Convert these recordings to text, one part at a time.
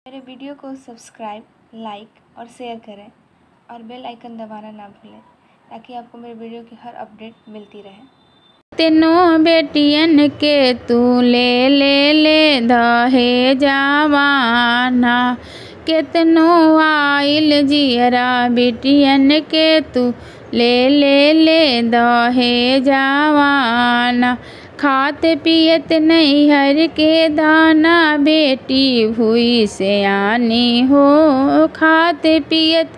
मेरे वीडियो को सब्सक्राइब, लाइक और शेयर करें और बेल आइकन दबाना ना भूलें ताकि आपको मेरे वीडियो की हर अपडेट मिलती रहे। तीनों बेटियन के तू ले दहे जवाना, केतनो आइल जियरा बेटियन के तू ले दहे जवाना। खात पियत नैहर के दाना बेटी हुई सयानी हो, खात पियत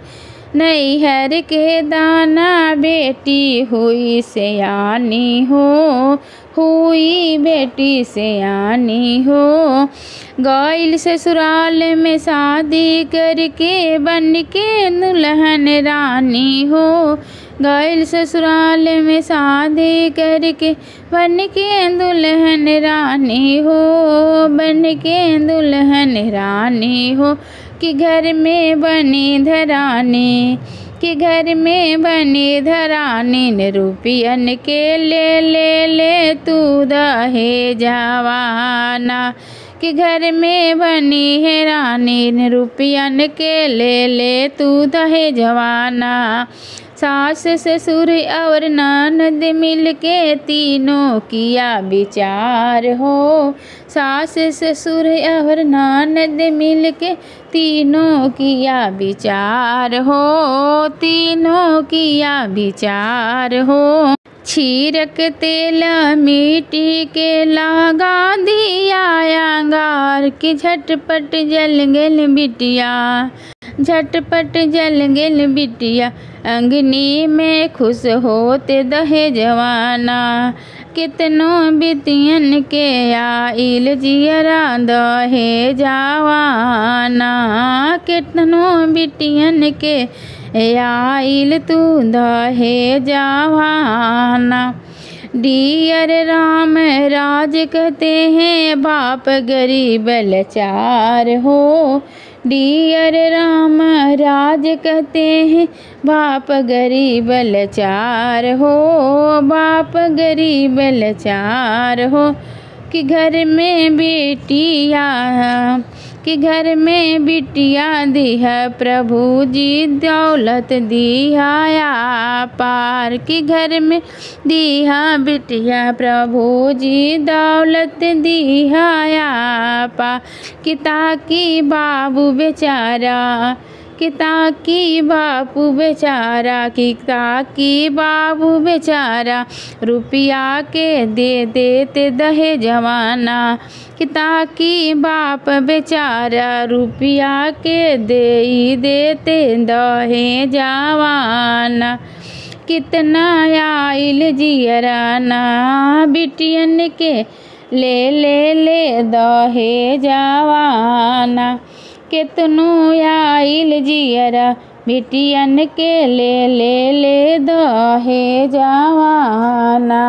नैहर के दाना बेटी हुई सयानी हो, हुई बेटी सयानी हो। गइल ससुराल में शादी करके बन के दुल्हन रानी हो, गइल ससुराल में शादी करके बन के दुल्हन रानी हो, बन के दुल्हन रानी हो। कि घर में बनी धरानी, कि घर में बनी धरानी ने रुपयन के ले तू दहे जवाना। कि घर में बनी है रानी ने रुपयन के ले तू दहे जवाना। सास ससुर और ननद मिल के तीनों किया विचार हो, सास ससुर और ननद मिल के तीनों किया विचार हो, तीनों किया विचार हो। छीरक तेल मिट्टी के लगा दिया अंगार, कि झटपट जल गेल बिटिया, झटपट जल गेल बिटिया। अंगनी में खुश होते दहे जवाना, कितनो बिटियन के आइल जियरा दहे जवाना, कितनो बिटियन के आइल तू दहे जवाना। डियर राम राज कहते हैं बाप गरीब लाचार हो, डियर राम राज कहते हैं बाप गरीब लाचार हो, बाप गरीब लाचार हो। कि घर में बेटिया, कि घर में बिटिया दिया प्रभु जी दौलत दिया पार, कि घर में दिया बिटिया प्रभु जी दौलत दिया पार। कि ताकि बाबू बेचारा, कि ताकि बापू बेचारा, कि ताकि बाबू बेचारा रुपया के दे देते दहे जवाना। कि ताकि बाप बेचारा रुपया के दे देते दहे जवाना। कितना आइल जियराना बिटियन के ले दहे जवाना, केतनो आइल जियरा बिटियन के ले दहे जवाना।